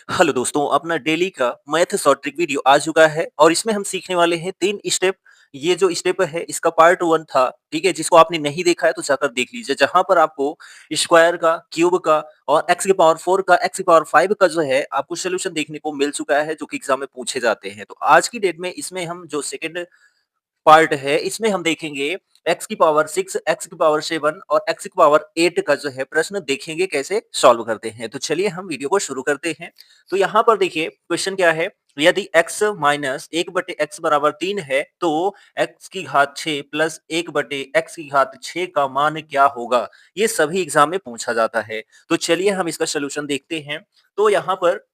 Hello दोस्तों, अपना daily का मैथ शॉर्ट ट्रिक वीडियो आ चुका है और इसमें हम सीखने वाले हैं 3 स्टेप। ये जो स्टेप है इसका पार्ट 1 था, ठीक है? जिसको आपने नहीं देखा है तो जाकर देख लीजिए। जहाँ पर आपको स्क्वायर का, क्यूब का और x की पावर 4 का, x की पावर 5 का जो है आपको सॉल्यूशन देखने को मिल चुका है, जो कि एग्ज़ाम में पूछे जाते हैं। तो आज की डेट में इसमें हम जो सेकंड पार्ट है, इसमें हम देखेंगे x की पावर 6, x की पावर 7 और x की पावर 8 का जो है प्रश्न देखेंगे कैसे सॉल्व करते हैं। तो चलिए हम वीडियो को शुरू करते हैं। तो यहाँ पर देखिए क्वेश्चन क्या है, यदि x माइनस 1/x बराबर 3 है, तो x की घात 6 प्लस 1/x की घात 6 का मान क्या होगा? ये सभी एग्जाम में पूछा जाता है। तो चलिए हम इसका सॉल्यूशन देखते हैं। तो यहाँ पर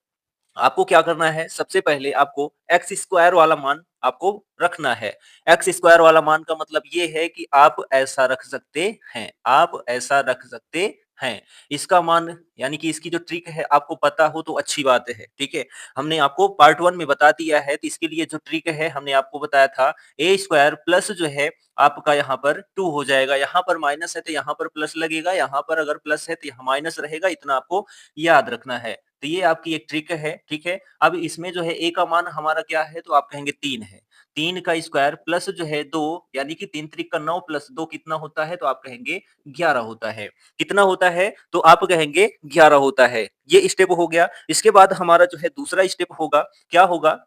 आपको क्या करना है, सबसे पहले आपको एक्स स्क्वायर वाला मान आपको रखना है। एक्स स्क्वायर वाला मान का मतलब ये है कि आप ऐसा रख सकते हैं, आप ऐसा रख सकते हैं। इसका मान यानी कि इसकी जो ट्रिक है आपको पता हो तो अच्छी बात है, ठीक है? हमने आपको पार्ट 1 में बता दिया है, तो इसके लिए जो ट्रिक है हमने आपको बताया था ए स्क्वायर प्लस जो है आपका यहाँ पर 2 हो जाएगा, यहाँ पर माइनस है तो यहाँ पर प्लस लगेगा, यहाँ पर अगर प्लस है तो यहाँ माइनस रहेगा, इतना आपको याद रखना है। तो ये आपकी एक ट्रिक है, ठीक है? अब इसमें जो है a का मान हमारा क्या है, तो आप कहेंगे 3 है। 3 का स्क्वायर प्लस जो है 2 यानी कि 3 त्रिक का 9 प्लस 2 कितना होता है, तो आप कहेंगे 11 होता है। कितना होता है, तो आप कहेंगे 11 होता है। ये स्टेप हो गया। इसके बाद हमारा जो है दूसरा स्टेप होगा, क्या होगा?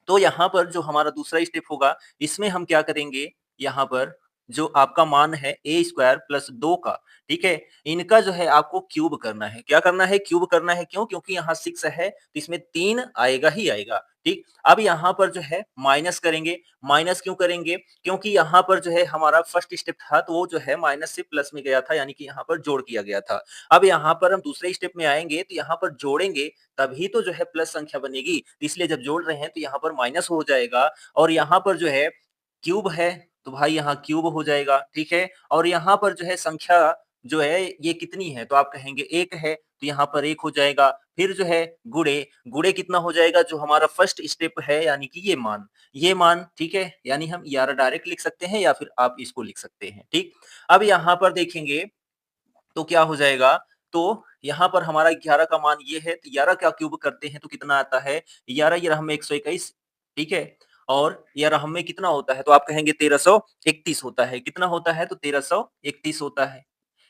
तो यहाँ पर जो हमारा दूसरा स्टेप होगा, इसमें हम क्या करेंगे, यहाँ पर जो आपका मान है ए स्क्वायर प्लस 2 का, ठीक है? इनका जो है आपको क्यूब करना है। क्या करना है? क्यूब करना है। क्यों? क्योंकि यहाँ 6 है, तो इसमें 3 आएगा ही आएगा, ठीक? अब यहाँ पर जो है माइनस करेंगे। माइनस क्यों करेंगे? क्योंकि यहाँ पर जो है हमारा फर्स्ट स्टेप था, तो वो जो है माइनस से प्लस में गया था, यानी कि यहाँ पर जोड़ किया गया था। अब यहाँ पर हम दूसरे स्टेप में आएँगे, तो यहाँ पर जोड़ेंगे तभी तो जो है प्लस संख्या बनेगी। तो इसलिए जब जोड़ रहे हैं तो यहाँ पर माइनस हो जाएगा और यहाँ पर जो है क्यूब है, तो भाई यहाँ क्यूब हो जाएगा, ठीक है? और यहाँ पर जो है संख्या जो है ये कितनी है? तो आप कहेंगे 1 है, तो यहाँ पर 1 हो जाएगा। फिर जो है गुणे, गुणे कितना हो जाएगा? जो हमारा फर्स्ट स्टेप है यानी कि ये मान, ठीक है? यानी हम 11 डायरेक्ट लिख सकते हैं या फिर आप इसको लिख सकते हैं, ठीक? अब यहाँ पर देखेंगे तो क्या हो जाएगा? तो यहाँ पर हमारा 11 का मान ये है, तो 11 का क्यूब करते हैं तो कितना आता है? 11 ये रहा में 121, ठीक है? और ये रहा में कितना होता है? तो आप कहेंगे 1331 होता है। कितना होता है? तो 1331 होता है।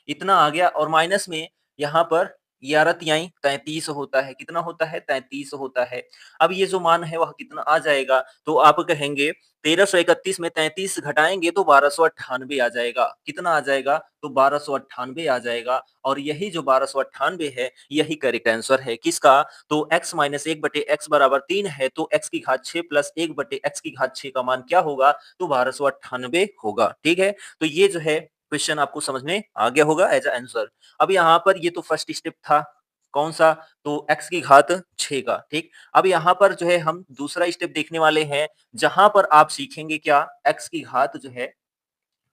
इतना आ गया और माइनस में यहाँ पर 11 तिहाई 33 होता है। कितना होता है? 33 होता है। अब ये जो मान है वह कितना आ जाएगा? तो आप कहेंगे 1331 में 33 घटाएँगे तो 1298 आ जाएगा। कितना आ जाएगा? तो 1298 आ जाएगा और यही जो 1298 है, यही करेक्ट आंसर है किसका? तो x माइनस 1 बटे x बराबर 3 है, तो x की घात 6 प्लस 1 बटे x की घात 6 का मान क्या होगा? तो 1298 होगा, ठीक है? तो ये जो है क्वेश्चन आपको समझ में आ गया होगा एज़ अ आंसर। अब यहाँ पर ये तो फर्स्ट स्टेप था, कौन-सा? तो x की घात 6 का, ठीक? अब यहाँ पर जो है हम दूसरा स्टेप देखने वाले हैं, जहाँ पर आप सीखेंगे क्या? x की घात जो है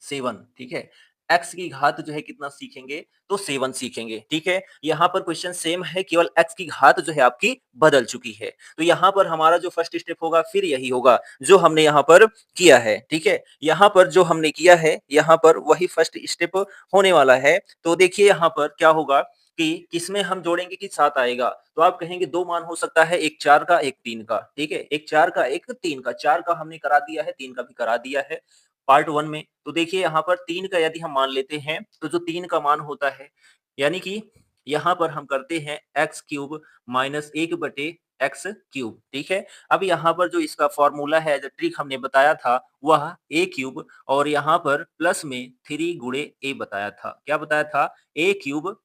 7, ठीक है? x की घात जो है कितना सीखेंगे? तो 7 सीखेंगे, ठीक है? यहाँ पर क्वेश्चन सेम है, केवल x की घात जो है आपकी बदल चुकी है। तो यहाँ पर हमारा जो फर्स्ट स्टेप होगा फिर यही होगा, जो हमने यहाँ पर किया है, ठीक है? यहाँ पर जो हमने किया है, यहाँ पर वही फर्स्ट स्टेप होने वाला है। तो देखिए यहाँ पर क्या होगा कि किसमें हम जोड़ेंगे कि 7 आएगा। तो आप कहेंगे 2 मान हो सकता है, एक 4 का, एक 3 का, ठीक है? एक 4 का, एक 3 का। 4 का हमने करा दिया है, 3 का भी करा दिया है। पार्ट 1 में। तो देखिए यहाँ पर 3 का यदि हम मान लेते हैं, तो जो 3 का मान होता है, यानी कि यहाँ पर हम करते हैं x क्यूब माइनस 1 बटे एक्स क्यूब, ठीक है? अब यहाँ पर जो इसका फ़ॉर्मूला है, जो ट्रिक हमने बताया था, वह a क्यूब और यहाँ पर प्लस में 3 गुणे a बताया था। क्या बताया था? a क्यूब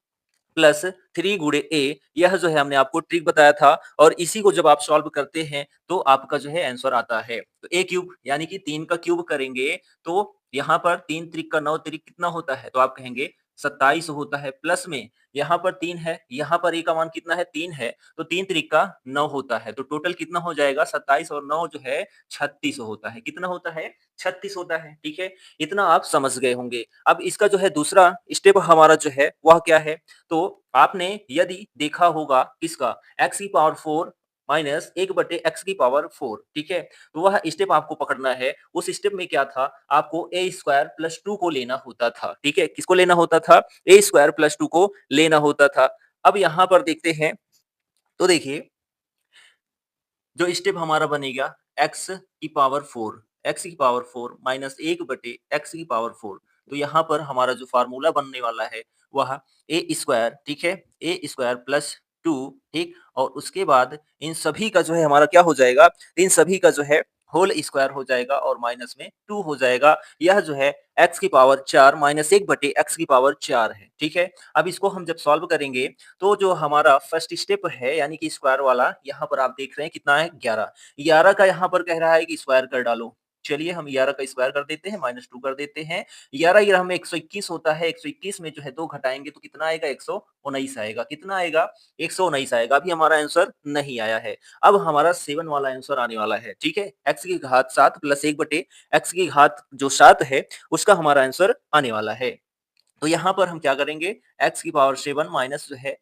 प्लस 3 गुणे ए, यह जो है हमने आपको ट्रिक बताया था और इसी को जब आप सॉल्व करते हैं तो आपका जो है आंसर आता है। तो ए क्यूब यानी कि 3 का क्यूब करेंगे तो यहाँ पर 3 त्रिक का 9 त्रिक कितना होता है? तो आप कहेंगे 27 होता है, प्लस में यहाँ पर 3 है, यहाँ पर ए का मान कितना है? 3 है, तो 3 त्रिक का 9 होता है, तो टोटल कितना हो जाएगा? 27 और 9 जो है 36 होता है। कितना होता है? 36 होता है, ठीक है? इतना आप समझ गए होंगे। अब इसका जो है दूसरा स्टेप हमारा जो है वह क्या है? तो आपने यदि देखा होगा किसका x की पावर 4 माइनस 1 बटे x की पावर 4, ठीक है? तो वह स्टेप आपको पकड़ना है। उस स्टेप में क्या था? आपको a स्क्वायर प्लस 2 को लेना होता था, ठीक है? किसको लेना होता था? a स्क्वायर प्लस 2 को लेना होता था। अब यहाँ पर देखते हैं, तो देखिए जो स्टेप हमारा बनेगा x की पावर 4, x की पावर 4 माइनस 1 बटे x की पावर 4। तो यहाँ पर हमारा जो फार्मूला बनने वाला है वह ए स्क्वायर, ठीक है, ए स्क्वायर प्लस 2, ठीक, और उसके बाद इन सभी का जो है हमारा क्या हो जाएगा, इन सभी का जो है होल स्क्वायर हो जाएगा और माइनस में 2 हो जाएगा। यह जो है x की पावर 4 माइनस 1 बटे x की पावर 4 है, ठीक है। अब इसको हम जब सॉल्व करेंगे तो जो हमारा फर्स्ट स्टेप है यानी कि स्क्वायर वाला, यहाँ पर आप देख रहे हैं कितना है 11। 11 का यहाँ पर कह रहा है कि स्क्वायर कर डालो। चलिए हम 11 का स्क्वायर कर देते हैं, माइनस 2 कर देते हैं। 11 में 121 होता है, 121 में जो है 2 घटाएंगे तो कितना आएगा, 119 आएगा। कितना आएगा, 119 आएगा। अभी हमारा आंसर नहीं आया है। अब हमारा 7 वाला आंसर आने वाला है, ठीक है। x की घात 7 प्लस 1 बटे x की घात जो 7 है उसका हमारा आंसर आने वाला है। तो यहाँ पर हम क्या करेंगे, x की पावर 7 माइनस जो है,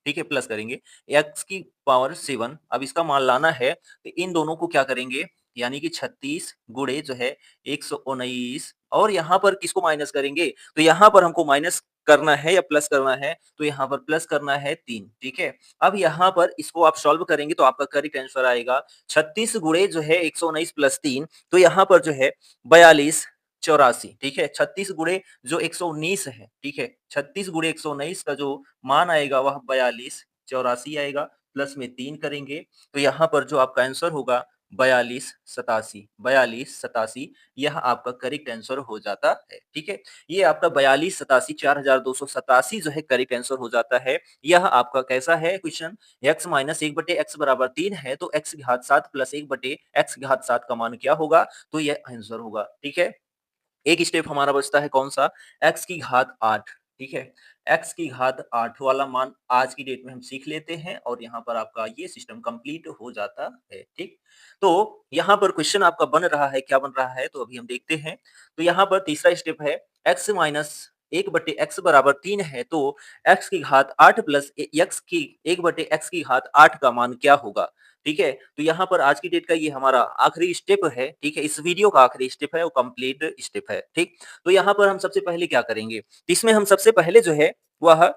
ठीक है, प्लस करेंगे x की पावर 7। अब इसका मान लाना है तो इन दोनों को क्या करेंगे, यानी कि 36 गुणे जो है 119, और यहाँ पर किसको माइनस करेंगे, तो यहाँ पर हमको माइनस करना है या प्लस करना है, तो यहाँ पर प्लस करना है 3, ठीक है। अब यहाँ पर इसको आप सॉल्व करेंगे तो आपका करेक्ट आंसर आएगा 36 गुणे जो है 119 प्लस 3, तो यहाँ पर जो है 42 84, ठीक है। 36 गुणे जो 119 है, ठीक है, 36 गुणे 119 का जो मान आएगा वह 42 84 आएगा, प्लस में 3 करेंगे तो यहाँ पर जो आपका आंसर होगा 42 87, यह आपका करेक्ट आंसर हो जाता है, ठीक है। ये आपका 42 87 4287 जो है करेक्ट आंसर हो जाता है। यह आपका कैसा है क्वेश्चन, x माइनस 1 बटे x बराबर 3 है तो x की घात 7 प्लस 1 बटे x की घात 7 का मान क्या होगा, तो यह आंसर होगा, ठीक है। एक स्टेप हमारा बचता है कौन सा, x की घात 8, ठीक है। x की घात 8 वाला मान आज की डेट में हम सीख लेते हैं और यहाँ पर आपका ये सिस्टम कंप्लीट हो जाता है, ठीक। तो यहाँ पर क्वेश्चन आपका बन रहा है, क्या बन रहा है, तो अभी हम देखते हैं। तो यहाँ पर तीसरा स्टेप है x माइनस 1 बटे x बराबर 3 है तो x की घात 8 प्लस x की 1 बटे x की घात 8 का मान क्या होगा, ठीक है। तो यहाँ पर आज की डेट का ये हमारा आखिरी स्टेप है, ठीक है। इस वीडियो का आखिरी स्टेप है, वो कंप्लीट स्टेप है, ठीक। तो यहाँ पर हम सबसे पहले क्या करेंगे, इसमें हम सबसे पहले जो है वह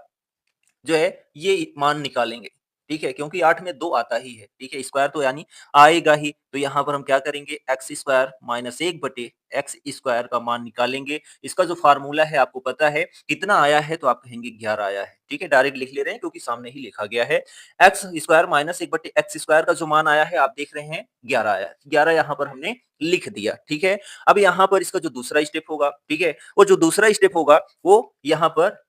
जो है ये मान निकालेंगे, ठीक है, क्योंकि 8 में 2 आता ही है, ठीक है, स्क्वायर तो यानी आएगा ही। तो यहाँ पर हम क्या करेंगे, एक्स स्क्वायर माइनस 1 बटे एक्स स्क्वायर का मान निकालेंगे। इसका जो फार्मूला है आपको पता है, कितना आया है, तो आप कहेंगे 11 आया है, ठीक है, डायरेक्ट लिख ले रहे हैं क्योंकि सामने ही लिखा गया है। एक्स स्क्वायर माइनस 1 बटे एक्स स्क्वायर का जो मान आया है आप देख रहे हैं 11 आया है। 11 यहाँ पर हमने लिख दिया, ठीक है। अब यहाँ पर इसका जो दूसरा स्टेप होगा, ठीक है, वो जो दूसरा स्टेप होगा वो यहाँ पर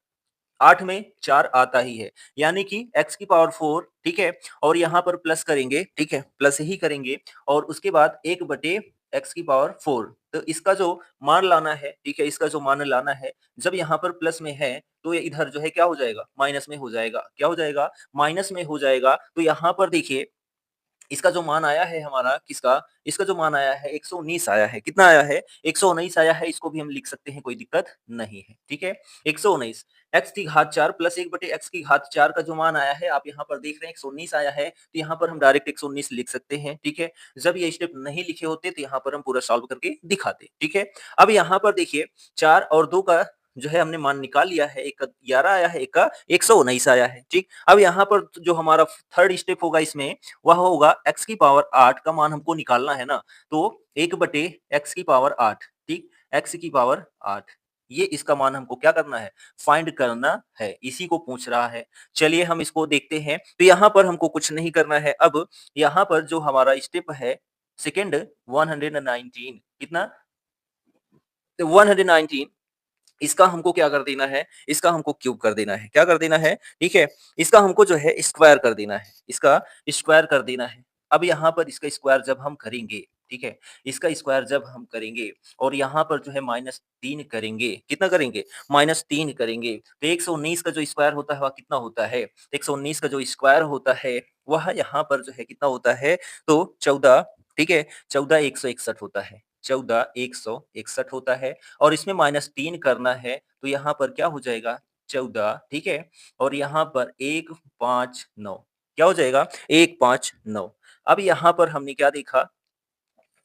8 में 4 आता ही है, यानी कि x की पावर 4, ठीक है, और यहाँ पर प्लस करेंगे, ठीक है, प्लस ही करेंगे और उसके बाद 1 बटे x की पावर 4। तो इसका जो मान लाना है, ठीक है, इसका जो मान लाना है, जब यहाँ पर प्लस में है तो ये इधर जो है क्या हो जाएगा, माइनस में हो जाएगा। क्या हो जाएगा, माइनस में हो जाएगा। तो यहाँ पर देखिए इसका जो मान आया है हमारा किसका, इसका जो मान आया है 119 आया है। कितना आया है, 119 आया है। इसको भी हम लिख सकते हैं, कोई दिक्कत नहीं है, ठीक है। 119 x की घात 4 प्लस 1 बटे x की घात 4 का जो मान आया है आप यहाँ पर देख रहे हैं 119 आया है, तो यहाँ पर हम डायरेक्ट 119 लिख सकते हैं, ठीक है। जब ये स्टेप नहीं लिखे होते तो यहाँ पर हम पूरा सॉल्व करके दिखाते, ठीक है। अब यहाँ पर देखिए 4 और 2 का जो है हमने मान निकाल लिया है, एक का 11 आया है, एक का 119 आया है, ठीक। अब यहाँ पर जो हमारा थर्ड स्टेप होगा इसमें वह होगा x की पावर 8 का मान हमको निकालना है ना, तो 1 बटे x की पावर 8, ठीक, x की पावर 8, ये इसका मान हमको क्या करना है, फाइंड करना है, इसी को पूछ रहा है। चलिए हम इसको देखते हैं। तो यहाँ पर हमको कुछ नहीं करना है। अब यहाँ पर जो हमारा स्टेप है सेकंड 119, कितना, 119, इसका हमको क्या कर देना है, इसका हमको क्यूब कर देना है। क्या कर देना है, ठीक है, इसका हमको जो है स्क्वायर कर देना है, इसका स्क्वायर कर देना है। अब यहाँ पर इसका स्क्वायर जब हम करेंगे, ठीक है, इसका स्क्वायर जब हम करेंगे और यहाँ पर जो है -3 करेंगे, कितना करेंगे, -3 करेंगे तो 119 का जो स्क्वायर होता है वह कितना होता है, 119 का जो स्क्वायर होता है वह यहाँ पर जो है कितना होता है, तो 14, ठीक है, 14 161 होता है, 14 161 होता है। और इसमें -3 करना है तो यहाँ पर क्या हो जाएगा 14, ठीक है, और यहाँ पर 159, क्या हो जाएगा 159। अब यहाँ पर हमने क्या देखा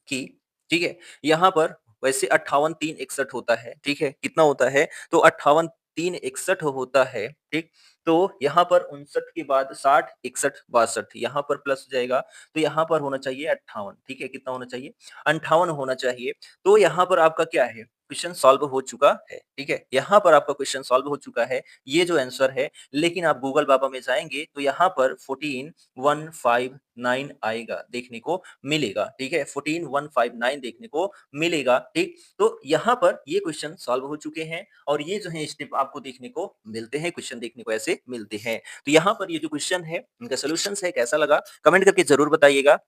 कि, ठीक है, यहाँ पर वैसे 58 3 61 होता है, ठीक है, कितना होता है, तो 58 3 61 होता है। ठीक? तो यहाँ पर 59 के बाद 60, 61, 62 यहाँ पर प्लस हो जाएगा, तो यहाँ पर होना चाहिए 58, ठीक है? कितना होना चाहिए? 58 होना चाहिए। तो यहाँ पर आपका क्या है? क्वेश्चन सॉल्व हो चुका है, ठीक है? यहाँ पर आपका क्वेश्चन सॉल्व हो चुका है, ये जो आंसर है, लेकिन आप गूगल बाबा में जाएँगे तो यहाँ पर 14159 आएगा, देखने को मिलेगा, ठीक है? 14159 देखने को मिलेगा, ठीक? तो यहाँ पर ये क्वेश्चन सॉल्व हो चुके हैं और ये जो है स्टेप आपको देखने को मिलते हैं, क्वेश्चन देखने को ऐसे मिलते हैं। तो यहाँ पर ये जो क्वेश्चन है, इनका सॉल्यूशंस है, कैसा लगा? कमेंट करके ज़रूर बताइएगा।